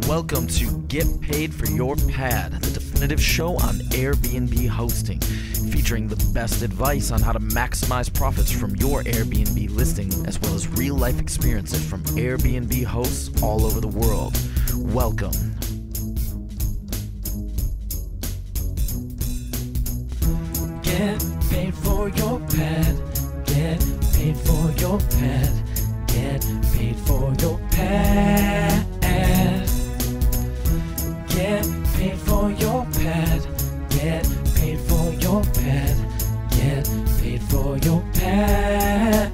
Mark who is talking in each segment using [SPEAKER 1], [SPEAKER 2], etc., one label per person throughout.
[SPEAKER 1] Welcome to Get Paid for Your Pad, the definitive show on Airbnb hosting, featuring the best advice on how to maximize profits from your Airbnb listing, as well as real-life experiences from Airbnb hosts all over the world. Welcome.
[SPEAKER 2] Get paid for your pad. Get paid for your pad. Get paid for your pad. Get paid for your pad. Get paid for your pad. Get paid for your pad.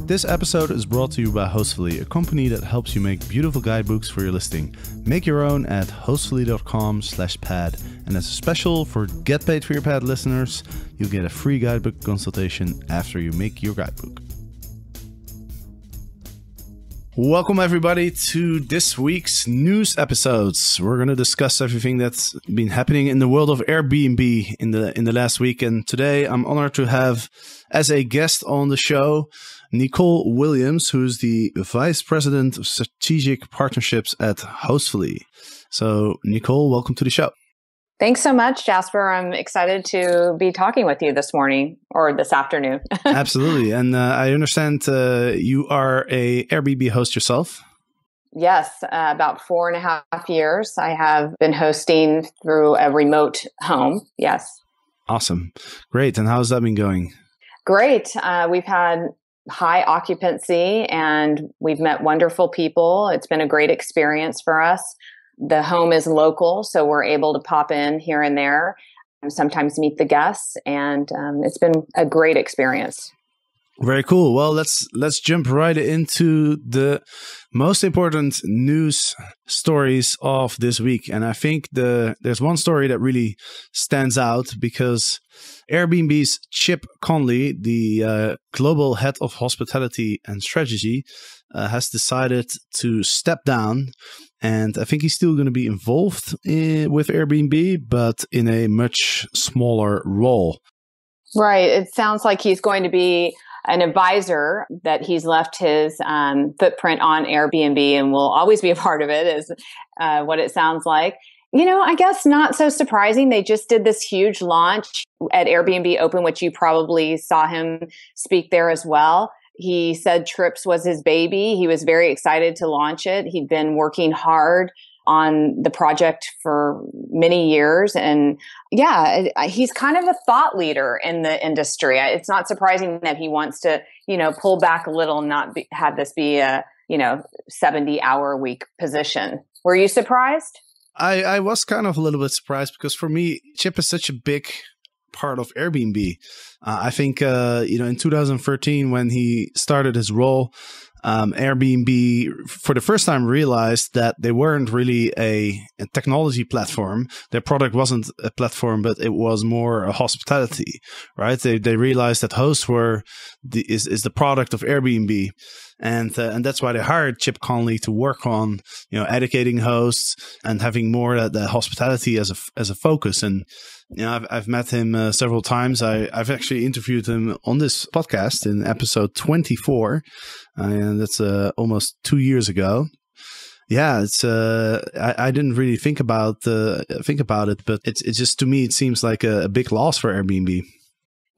[SPEAKER 3] This episode is brought to you by Hostfully, a company that helps you make beautiful guidebooks for your listing. Make your own at hostfully.com/pad. And as a special for Get Paid for Your Pad listeners, you'll get a free guidebook consultation after you make your guidebook. Welcome everybody to this week's news episodes. We're going to discuss everything that's been happening in the world of Airbnb in the last week. And today I'm honored to have as a guest on the show Nicole Williams, who's the Vice President of Strategic Partnerships at Hostfully. So Nicole, welcome to the show.
[SPEAKER 4] Thanks so much, Jasper. I'm excited to be talking with you this morning or this afternoon.
[SPEAKER 3] Absolutely. And I understand you are a Airbnb host yourself.
[SPEAKER 4] Yes, about 4.5 years. I have been hosting through a remote home. Yes.
[SPEAKER 3] Awesome. Great. And how's that been going?
[SPEAKER 4] Great. We've had high occupancy and we've met wonderful people. It's been a great experience for us. The home is local, so we're able to pop in here and there and sometimes meet the guests, and it's been a great experience.
[SPEAKER 3] Very cool. Well, let's jump right into the most important news stories of this week. And I think there's one story that really stands out because Airbnb's Chip Conley, the global head of hospitality and strategy, has decided to step down. And I think he's still going to be involved with Airbnb, but in a much smaller role.
[SPEAKER 4] Right. It sounds like he's going to be an advisor, that he's left his footprint on Airbnb and will always be a part of it, is what it sounds like. You know, I guess not so surprising. They just did this huge launch at Airbnb Open, which you probably saw him speak there as well. He said Trips was his baby. He was very excited to launch it. He'd been working hard on the project for many years. And yeah, he's kind of a thought leader in the industry. It's not surprising that he wants to, pull back a little and not have this be a, 70-hour-a-week position. Were you surprised?
[SPEAKER 3] I was kind of a little bit surprised because for me, Chip is such a big part of Airbnb. I think, in 2013, when he started his role, Airbnb for the first time realized that they weren't really a technology platform. Their product wasn't a platform, but it was more a hospitality, right? They realized that hosts is the product of Airbnb. And that's why they hired Chip Conley to work on, educating hosts and having more the hospitality as a focus. And I've met him several times. I've actually interviewed him on this podcast in episode 24, and that's almost 2 years ago. Yeah, it's I didn't really think about it, but it's just, to me it seems like a big loss for Airbnb.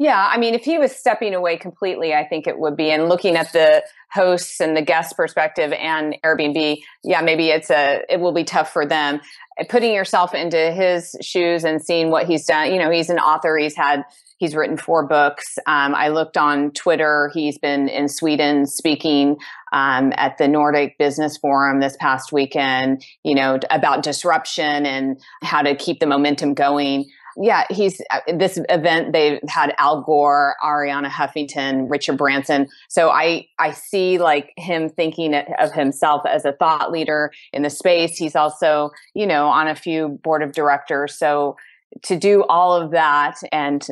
[SPEAKER 4] Yeah, I mean, if he was stepping away completely, I think it would be. And looking at the hosts and the guest perspective and Airbnb, yeah, maybe it will be tough for them. Putting yourself into his shoes and seeing what he's done. He's an author. He's written 4 books. I looked on Twitter. He's been in Sweden speaking at the Nordic Business Forum this past weekend, about disruption and how to keep the momentum going. Yeah, this event, they've had Al Gore, Ariana Huffington, Richard Branson. So I see like him thinking of himself as a thought leader in the space. He's also, on a few board of directors. So to do all of that, and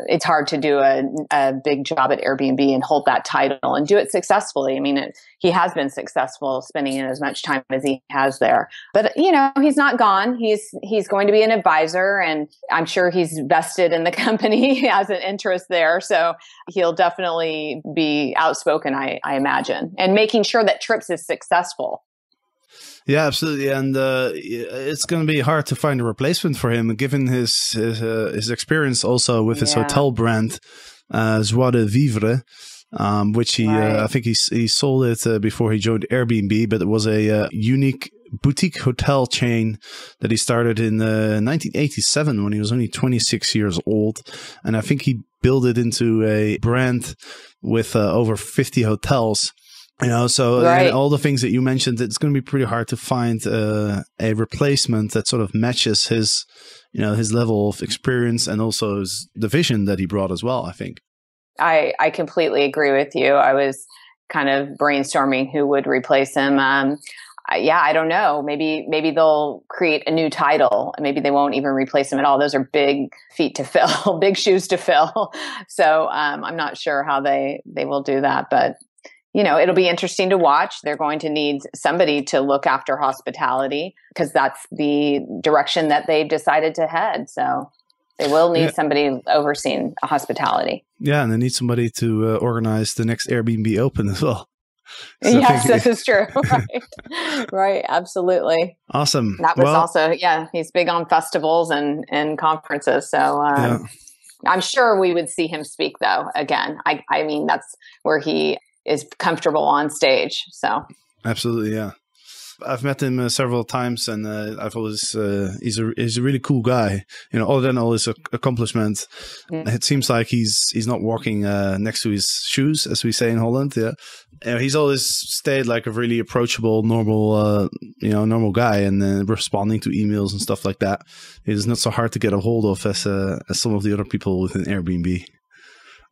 [SPEAKER 4] it's hard to do a big job at Airbnb and hold that title and do it successfully. I mean, he has been successful spending as much time as he has there. But, he's not gone. He's going to be an advisor, and I'm sure he's vested in the company. He has an interest there. So he'll definitely be outspoken, I imagine, and making sure that Trips is successful.
[SPEAKER 3] Yeah, absolutely, and it's going to be hard to find a replacement for him, given his experience also with his hotel brand, Joie de Vivre, which I think he sold it before he joined Airbnb, but it was a unique boutique hotel chain that he started in 1987 when he was only 26 years old, and I think he built it into a brand with over 50 hotels. So and all the things that you mentioned, it's going to be pretty hard to find a replacement that sort of matches his level of experience and also the vision that he brought as well, I think.
[SPEAKER 4] I completely agree with you. I was kind of brainstorming who would replace him. I don't know. Maybe they'll create a new title. Maybe they won't even replace him at all. Those are big feet to fill, big shoes to fill. So I'm not sure how they will do that, but it'll be interesting to watch. They're going to need somebody to look after hospitality because that's the direction that they've decided to head. So they will need somebody overseeing hospitality. Yeah,
[SPEAKER 3] and they need somebody to organize the next Airbnb Open as well. So
[SPEAKER 4] yes, this is true. Right. Absolutely.
[SPEAKER 3] Awesome.
[SPEAKER 4] That was also, he's big on festivals and conferences. So I'm sure we would see him speak, though, again. I mean, that's where he is comfortable on stage. So
[SPEAKER 3] absolutely, yeah. I've met him several times, and I've always he's a really cool guy. Other than all his accomplishments, it seems like he's not walking next to his shoes, as we say in Holland. Yeah, he's always stayed like a really approachable, normal guy, and responding to emails and stuff like that. He's not so hard to get a hold of as some of the other people within Airbnb.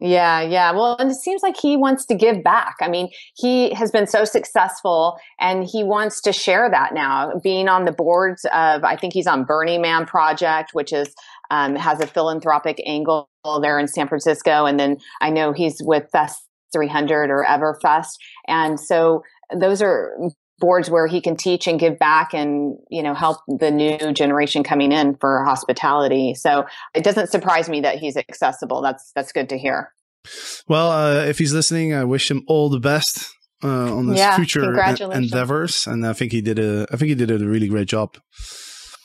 [SPEAKER 4] Yeah. Well, and it seems like he wants to give back. I mean, he has been so successful and he wants to share that now, being on the boards of, I think he's on Burning Man Project, which is, has a philanthropic angle there in San Francisco. And then I know he's with Fest 300 or Everfest. And so those are boards where he can teach and give back and, help the new generation coming in for hospitality. So it doesn't surprise me that he's accessible. That's good to hear.
[SPEAKER 3] Well, if he's listening, I wish him all the best on his future endeavors. And I think he did a really great job.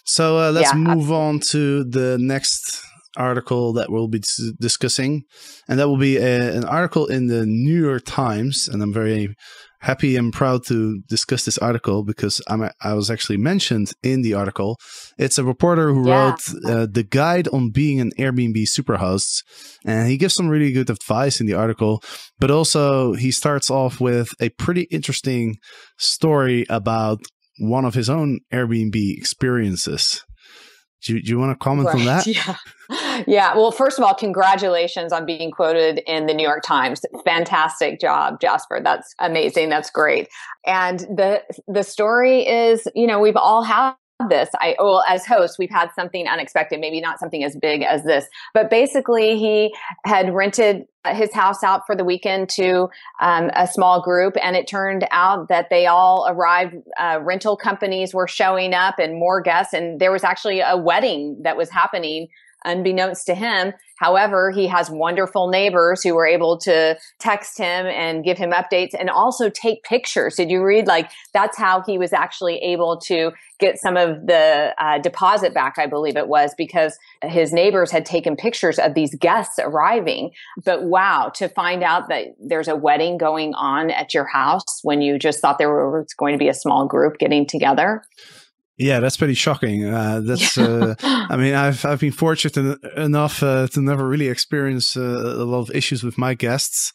[SPEAKER 3] So let's move on to the next article that we'll be discussing. And that will be an article in the New York Times. And I'm very happy and proud to discuss this article because I was actually mentioned in the article. It's a reporter who wrote the guide on being an Airbnb superhost, and he gives some really good advice in the article, but also he starts off with a pretty interesting story about one of his own Airbnb experiences. Do you want to comment on that?
[SPEAKER 4] Yeah. Well, first of all, congratulations on being quoted in the New York Times. Fantastic job, Jasper. That's amazing. That's great. And the story is, we've all had this. As hosts, we've had something unexpected, maybe not something as big as this, but basically he had rented his house out for the weekend to a small group. And it turned out that they all arrived, rental companies were showing up and more guests. And there was actually a wedding that was happening unbeknownst to him. However, he has wonderful neighbors who were able to text him and give him updates and also take pictures. Did you read? That's how he was actually able to get some of the deposit back, I believe it was, because his neighbors had taken pictures of these guests arriving. But wow, to find out that there's a wedding going on at your house when you just thought there was going to be a small group getting together.
[SPEAKER 3] Yeah, that's pretty shocking. I mean, I've been fortunate enough to never really experience a lot of issues with my guests.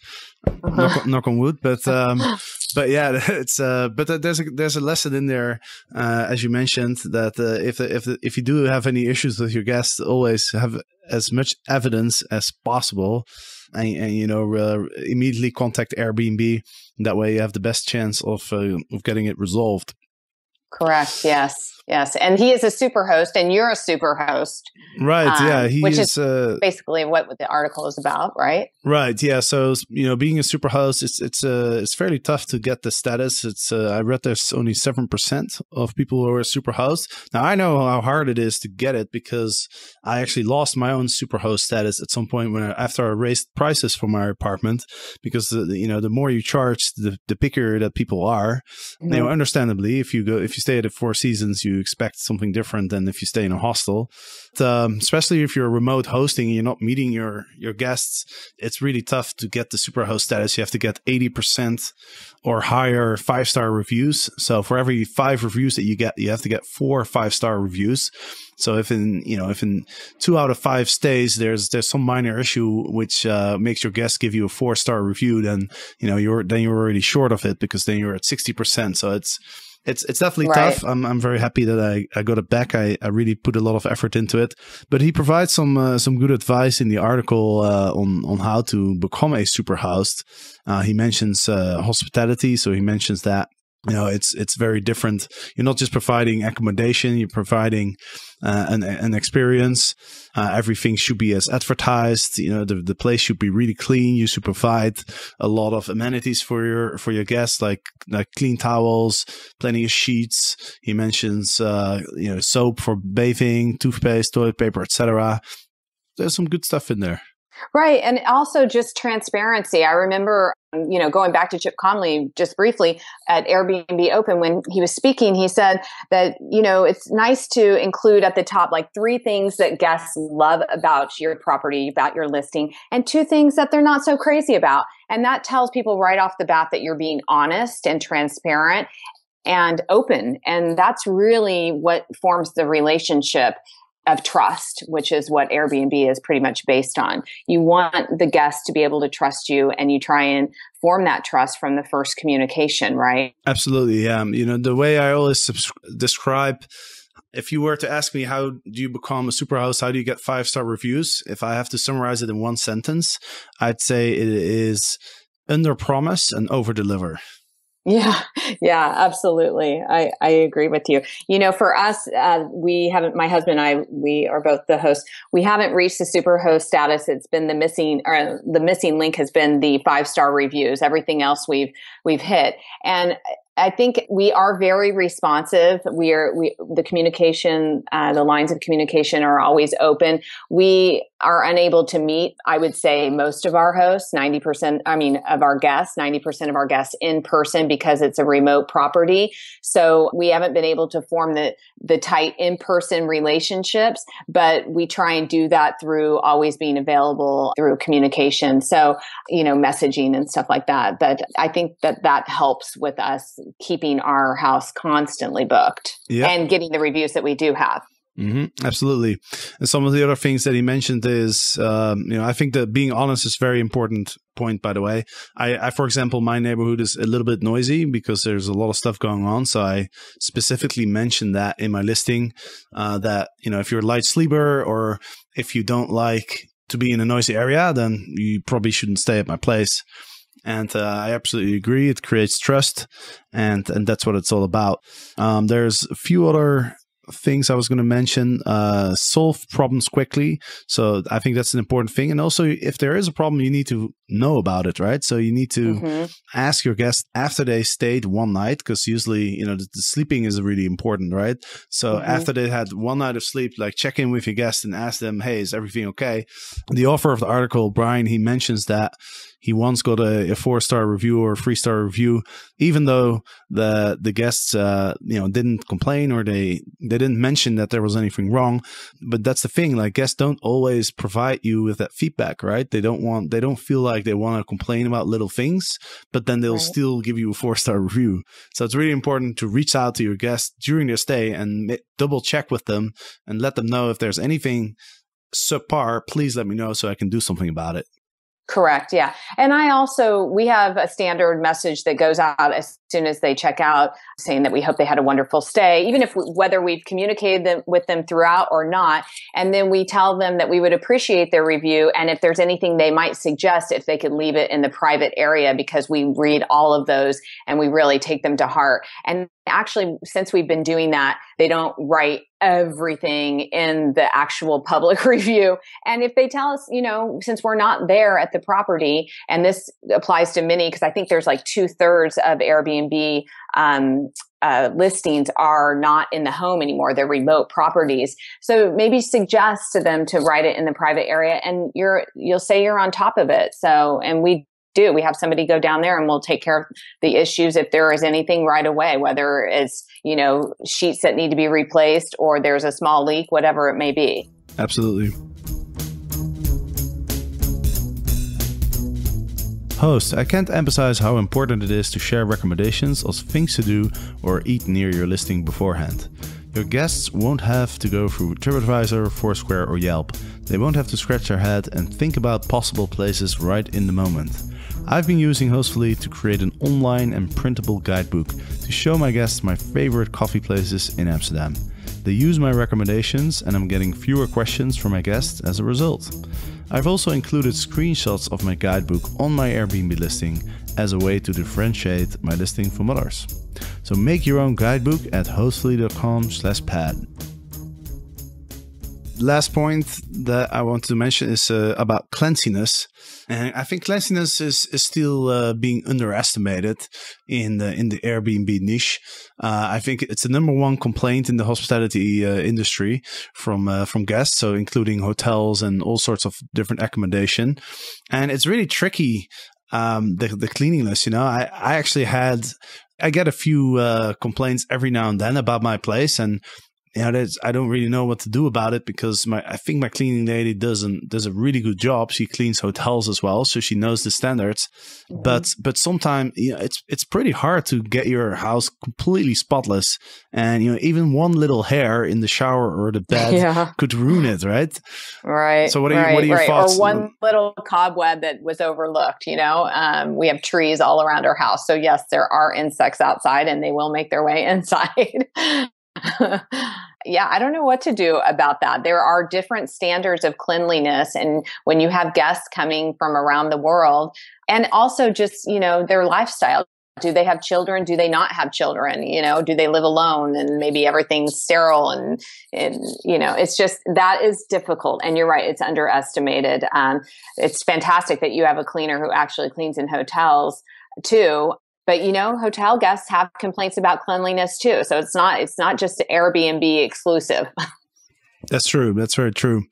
[SPEAKER 3] Knock on wood, but yeah, it's but there's a lesson in there, as you mentioned, that if you do have any issues with your guests, always have as much evidence as possible, and immediately contact Airbnb. That way, you have the best chance of getting it resolved.
[SPEAKER 4] Correct. Yes. Yes, and he is a super host, and you're a super host.
[SPEAKER 3] Right, yeah.
[SPEAKER 4] Which is basically what the article is about, right?
[SPEAKER 3] Right, yeah. So, being a super host, it's fairly tough to get the status. I read there's only 7% of people who are a super host. Now, I know how hard it is to get it because I actually lost my own super host status at some point after I raised prices for my apartment, because the more you charge, the pickier that people are. Mm-hmm. Understandably, if you stay at the Four Seasons, you expect something different than if you stay in a hostel. Especially if you're remote hosting and you're not meeting your guests, it's really tough to get the superhost status. You have to get 80% or higher 5-star reviews. So for every 5 reviews that you get, you have to get 4 5-star reviews. So if in 2 out of 5 stays, there's some minor issue which makes your guests give you a 4-star review, then you're already short of it, because then you're at 60%. So it's definitely
[SPEAKER 4] right.
[SPEAKER 3] tough. I'm very happy that I got it back. I really put a lot of effort into it. But he provides some good advice in the article on how to become a super host. He mentions hospitality, so he mentions that it's very different. You're not just providing accommodation; you're providing an experience. Everything should be as advertised. The place should be really clean. You should provide a lot of amenities for your guests, like clean towels, plenty of sheets. He mentions soap for bathing, toothpaste, toilet paper, etc. There's some good stuff in there.
[SPEAKER 4] Right. And also just transparency. I remember, going back to Chip Conley just briefly at Airbnb Open, when he was speaking, he said that, it's nice to include at the top, like 3 things that guests love about your property, about your listing, and 2 things that they're not so crazy about. And that tells people right off the bat that you're being honest and transparent and open. And that's really what forms the relationship of trust, which is what Airbnb is pretty much based on. You want the guests to be able to trust you, and you try and form that trust from the first communication, right?
[SPEAKER 3] Absolutely. Yeah. The way I always describe, if you were to ask me, how do you become a super host? How do you get 5-star reviews? If I have to summarize it in one sentence, I'd say it is under promise and over deliver.
[SPEAKER 4] Yeah, absolutely. I agree with you. For us, my husband and I, we are both the hosts. We haven't reached the super host status. It's been the missing link has been the 5-star reviews. Everything else we've hit. And I think we are very responsive. The communication, the lines of communication are always open. We are unable to meet, I would say, most of our hosts, 90% of our guests in person, because it's a remote property. So we haven't been able to form the tight in-person relationships, but we try and do that through always being available through communication. So, messaging and stuff like that. But I think that helps with us keeping our house constantly booked and getting the reviews that we do have.
[SPEAKER 3] Mm-hmm, absolutely. And some of the other things that he mentioned is, I think that being honest is very important point, by the way. I, for example, my neighborhood is a little bit noisy because there's a lot of stuff going on. So I specifically mentioned that in my listing, that, if you're a light sleeper or if you don't like to be in a noisy area, then you probably shouldn't stay at my place. And I absolutely agree. It creates trust, and that's what it's all about. There's a few other things I was going to mention. Solve problems quickly. So I think that's an important thing. And also, if there is a problem, you need to know about it, right? So you need to ask your guests after they stayed one night, because usually, the sleeping is really important, right? So after they had one night of sleep, like check in with your guests and ask them, hey, is everything okay? The author of the article, Brian, he mentions that he once got a 4-star review or a 3-star review, even though the guests, didn't complain or they didn't mention that there was anything wrong. But that's the thing, like guests don't always provide you with that feedback, right? They don't feel like they want to complain about little things, but then they'll still give you a 4-star review. So it's really important to reach out to your guests during their stay and double check with them and let them know if there's anything subpar, please let me know so I can do something about it.
[SPEAKER 4] Correct. Yeah. And we have a standard message that goes out as soon as they check out saying that we hope they had a wonderful stay, even if whether we've communicated with them throughout or not. And then we tell them that we would appreciate their review. And if there's anything they might suggest, if they could leave it in the private area, because we read all of those and we really take them to heart. And actually, since we've been doing that, they don't write everything in the actual public review. And if they tell us, since we're not there at the property, and this applies to many, because I think there's like 2/3 of Airbnb listings are not in the home anymore. They're remote properties. So maybe suggest to them to write it in the private area, and you'll say you're on top of it. And we have somebody go down there and we'll take care of the issues if there is anything right away, whether it's, sheets that need to be replaced or there's a small leak, whatever it may be.
[SPEAKER 3] Absolutely. Host, I can't emphasize how important it is to share recommendations of things to do or eat near your listing beforehand. Your guests won't have to go through TripAdvisor, Foursquare, or Yelp. They won't have to scratch their head and think about possible places right in the moment. I've been using Hostfully to create an online and printable guidebook to show my guests my favorite coffee places in Amsterdam. They use my recommendations and I'm getting fewer questions from my guests as a result. I've also included screenshots of my guidebook on my Airbnb listing as a way to differentiate my listing from others. So make your own guidebook at hostfully.com/pad. Last point that I want to mention is about cleanliness. And I think cleanliness is still being underestimated in the Airbnb niche. I think it's the number one complaint in the hospitality industry from guests, so including hotels and all sorts of different accommodation. And it's really tricky, the cleanliness. I get a few complaints every now and then about my place, and I don't really know what to do about it, because I think my cleaning lady does a really good job. She cleans hotels as well, so she knows the standards. Mm-hmm. But sometimes it's pretty hard to get your house completely spotless, and even one little hair in the shower or the bed could ruin it, right?
[SPEAKER 4] Right.
[SPEAKER 3] So what are your thoughts?
[SPEAKER 4] Or one little cobweb that was overlooked. We have trees all around our house, so yes, there are insects outside, and they will make their way inside. Yeah, I don't know what to do about that. There are different standards of cleanliness. And when you have guests coming from around the world, and also just, their lifestyle, do they have children? Do they not have children? Do they live alone and maybe everything's sterile? And it's just, that is difficult. And you're right, it's underestimated. It's fantastic that you have a cleaner who actually cleans in hotels too. But hotel guests have complaints about cleanliness too. So it's not just Airbnb exclusive.
[SPEAKER 3] That's true. That's very true.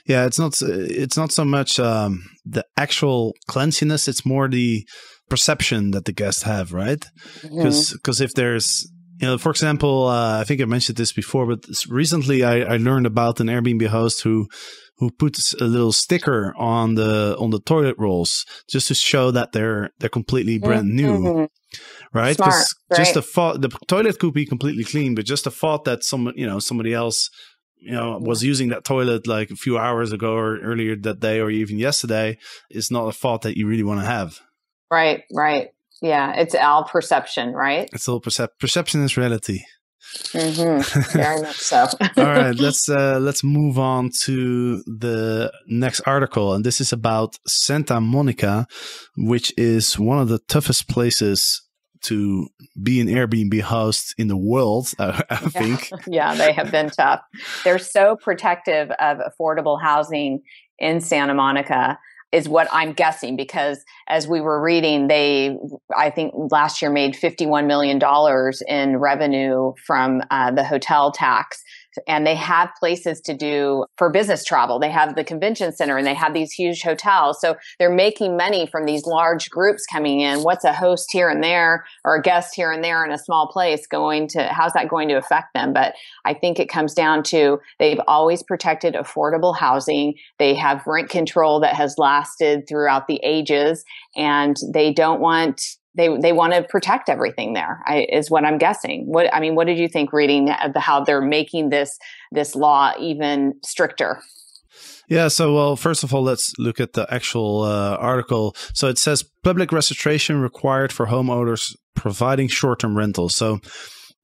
[SPEAKER 3] Yeah, it's not so much the actual cleanliness. It's more the perception that the guests have, right? Because if there's, for example, I think I mentioned this before, but recently I learned about an Airbnb host who puts a little sticker on the toilet rolls just to show that they're completely brand new, right? Because just the toilet could be completely clean, but just the thought that somebody else was using that toilet like a few hours ago or earlier that day or even yesterday is not a thought that you really want to have.
[SPEAKER 4] Right. Yeah, it's all perception, right?
[SPEAKER 3] It's all perception is reality.
[SPEAKER 4] Mm-hmm. Very much so.
[SPEAKER 3] All right, let's move on to the next article, and this is about Santa Monica, which is one of the toughest places to be an Airbnb host in the world, I think.
[SPEAKER 4] Yeah, they have been tough. They're so protective of affordable housing in Santa Monica, is what I'm guessing, because as we were reading, I think last year made $51 million in revenue from the hotel tax. And they have places to do for business travel. They have the convention center and they have these huge hotels. So they're making money from these large groups coming in. What's a host here and there or a guest here and there in a small place how's that going to affect them? But I think it comes down to they've always protected affordable housing. They have rent control that has lasted throughout the ages, and they don't want They want to protect everything there, is what I'm guessing. What did you think reading how they're making this law even stricter?
[SPEAKER 3] Yeah, so, well, first of all, let's look at the actual article. So it says public registration required for homeowners providing short-term rentals. So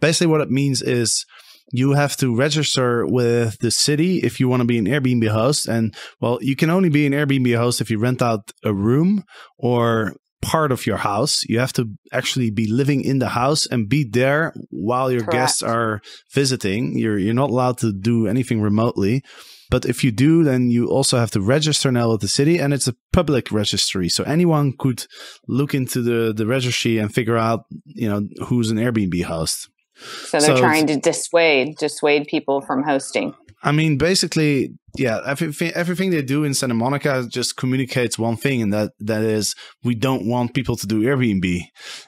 [SPEAKER 3] basically what it means is you have to register with the city if you want to be an Airbnb host. And, well, you can only be an Airbnb host if you rent out a room or part of your house. You have to actually be living in the house and be there while your guests are visiting. You're not allowed to do anything remotely. But if you do, then you also have to register now with the city, and it's a public registry. So anyone could look into the registry and figure out, who's an Airbnb host.
[SPEAKER 4] So they're trying to dissuade people from hosting.
[SPEAKER 3] I mean, basically, yeah, everything they do in Santa Monica just communicates one thing, and that is we don't want people to do Airbnb.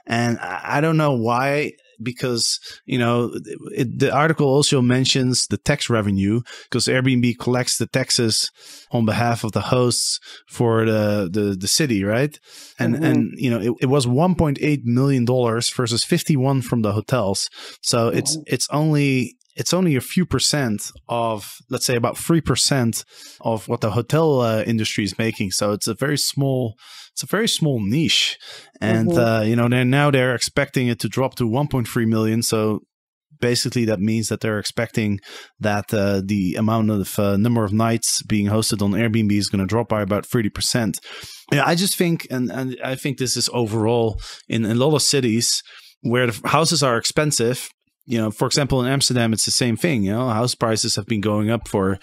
[SPEAKER 3] And I don't know why, because, the article also mentions the tax revenue, because Airbnb collects the taxes on behalf of the hosts for the city, right? And it was $1.8 million versus 51 from the hotels. So it's only a few percent of, let's say, about 3% of what the hotel industry is making. So it's a very small niche. And, they're expecting it to drop to 1.3 million. So basically that means that they're expecting that the amount of number of nights being hosted on Airbnb is going to drop by about 30%. Yeah, I just think, and I think this is overall in a lot of cities where the houses are expensive. For example, in Amsterdam, it's the same thing. House prices have been going up for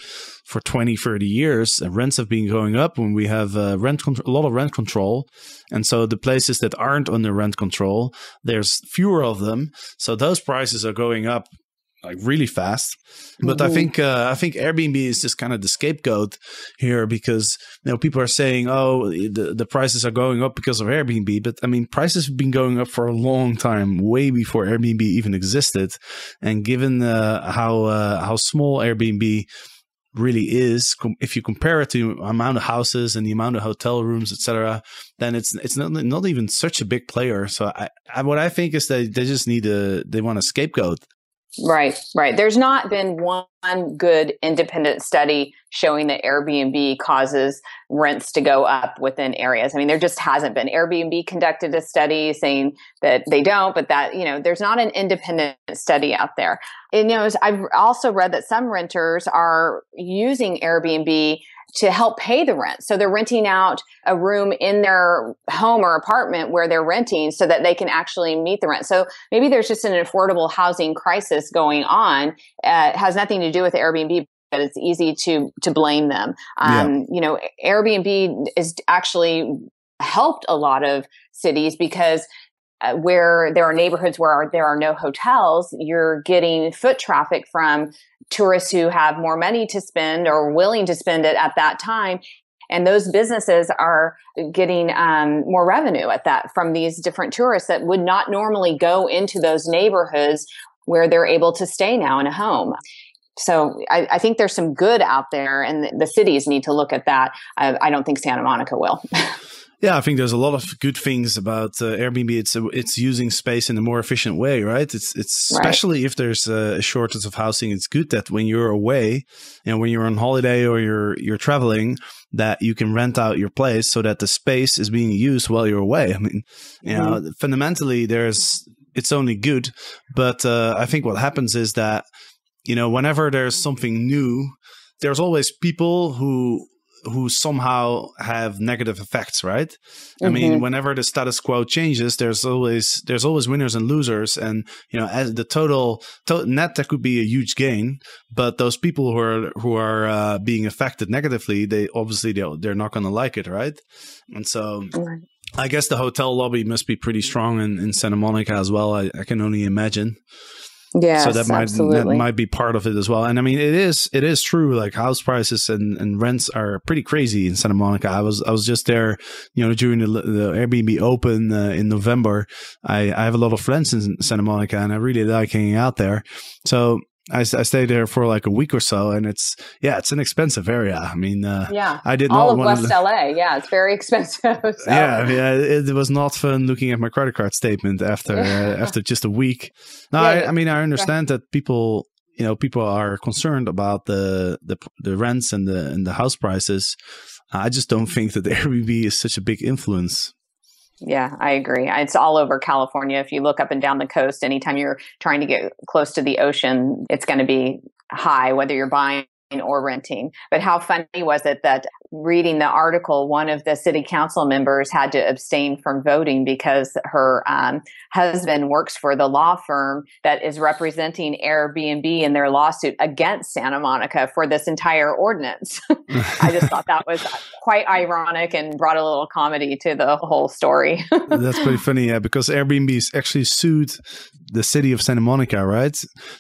[SPEAKER 3] 20, 30 years. And rents have been going up when we have a lot of rent control. And so the places that aren't under rent control, there's fewer of them. So those prices are going up like really fast. But I think Airbnb is just kind of the scapegoat here, because people are saying, oh, the prices are going up because of Airbnb. But I mean, prices have been going up for a long time, way before Airbnb even existed. And given how small Airbnb really is, if you compare it to the amount of houses and the amount of hotel rooms, etc., then it's not even such a big player. So what I think is that they just they want a scapegoat.
[SPEAKER 4] Right. There's not been one good independent study showing that Airbnb causes rents to go up within areas. I mean, there just hasn't been. Airbnb conducted a study saying that they don't, but that, there's not an independent study out there. And, I've also read that some renters are using Airbnb to help pay the rent. So they're renting out a room in their home or apartment where they're renting so that they can actually meet the rent. So maybe there's just an affordable housing crisis going on. It has nothing to do with Airbnb, but it's easy to blame them. Airbnb is actually helped a lot of cities because where there are neighborhoods where there are no hotels, you're getting foot traffic from tourists who have more money to spend or willing to spend it at that time. And those businesses are getting more revenue from these different tourists that would not normally go into those neighborhoods where they're able to stay now in a home. So I think there's some good out there, and the cities need to look at that. I don't think Santa Monica will.
[SPEAKER 3] Yeah, I think there's a lot of good things about Airbnb. It's using space in a more efficient way, right? It's especially if there's a shortage of housing. It's good that when you're away, when you're on holiday or you're traveling, that you can rent out your place so that the space is being used while you're away. I mean, fundamentally, it's only good. But I think what happens is that whenever there's something new, there's always people who somehow have negative effects, right? I mean, whenever the status quo changes, there's always winners and losers, and as the total net, there could be a huge gain, but those people who are being affected negatively, they're not going to like it, right? And so, I guess the hotel lobby must be pretty strong in Santa Monica as well. I can only imagine.
[SPEAKER 4] Yeah,
[SPEAKER 3] so that might be part of it as well. And I mean, it is true. Like house prices and rents are pretty crazy in Santa Monica. I was just there, during the Airbnb Open in November. I have a lot of friends in Santa Monica, and I really like hanging out there. So I stayed there for like a week or so, and it's an expensive area. I mean, I did
[SPEAKER 4] all
[SPEAKER 3] not
[SPEAKER 4] of
[SPEAKER 3] want
[SPEAKER 4] West LA. Yeah, it's very expensive. So.
[SPEAKER 3] Yeah, it was not fun looking at my credit card statement after just a week. No, I understand that people, people are concerned about the rents and the house prices, I just don't think that Airbnb is such a big influence.
[SPEAKER 4] Yeah, I agree. It's all over California. If you look up and down the coast, anytime you're trying to get close to the ocean, it's going to be high, whether you're buying or renting. But how funny was it that reading the article, one of the city council members had to abstain from voting because her husband works for the law firm that is representing Airbnb in their lawsuit against Santa Monica for this entire ordinance. I just thought that was quite ironic and brought a little comedy to the whole story.
[SPEAKER 3] That's pretty funny, yeah, because Airbnb actually sued the city of Santa Monica, right?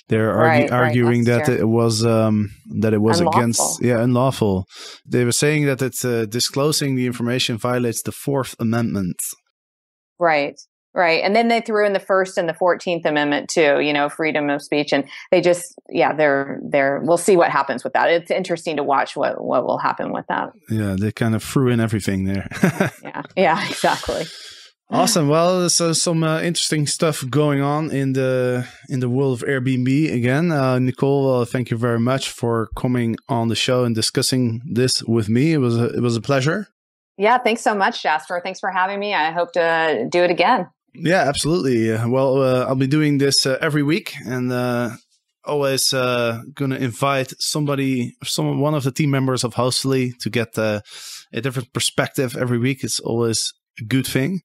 [SPEAKER 3] They're arguing that it was unlawful. Against unlawful. They were saying that it's disclosing the information violates the 4th Amendment.
[SPEAKER 4] Right. And then they threw in the 1st and the 14th Amendment too, freedom of speech. And they just, we'll see what happens with that. It's interesting to watch what will happen with that.
[SPEAKER 3] Yeah, they kind of threw in everything there.
[SPEAKER 4] Yeah, exactly.
[SPEAKER 3] Awesome. Well, there's some interesting stuff going on in the world of Airbnb again. Nicole, thank you very much for coming on the show and discussing this with me. It was a pleasure.
[SPEAKER 4] Yeah, thanks so much, Jasper. Thanks for having me. I hope to do it again.
[SPEAKER 3] Yeah, absolutely. Well, I'll be doing this every week, and always going to invite one of the team members of Hostfully to get a different perspective every week. It's always a good thing.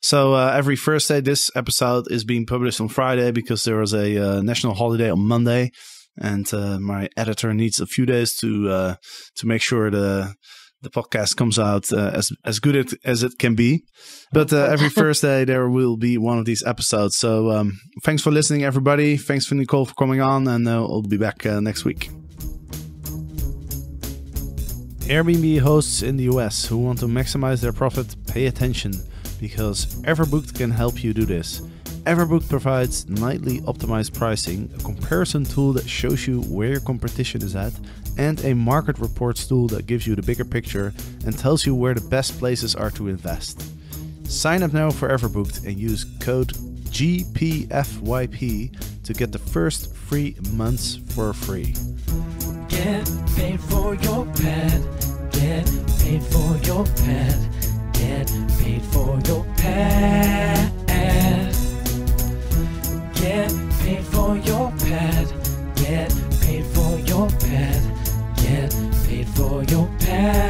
[SPEAKER 3] So every Thursday, this episode is being published on Friday because there was a national holiday on Monday, and my editor needs a few days to make sure the podcast comes out as good as it can be. But every Thursday there will be one of these episodes. So thanks for listening, everybody. Thanks for Nicole for coming on, and I'll be back next week. Airbnb hosts in the US who want to maximize their profit, pay attention, because Everbooked can help you do this. Everbooked provides nightly optimized pricing, a comparison tool that shows you where your competition is at, and a market reports tool that gives you the bigger picture and tells you where the best places are to invest. Sign up now for Everbooked and use code GPFYP to get the first 3 months for free.
[SPEAKER 2] Get paid for your pet. Get paid for your pet. Get paid for your pet. Get paid for your pet. Get paid for your pet. Get paid for your pet.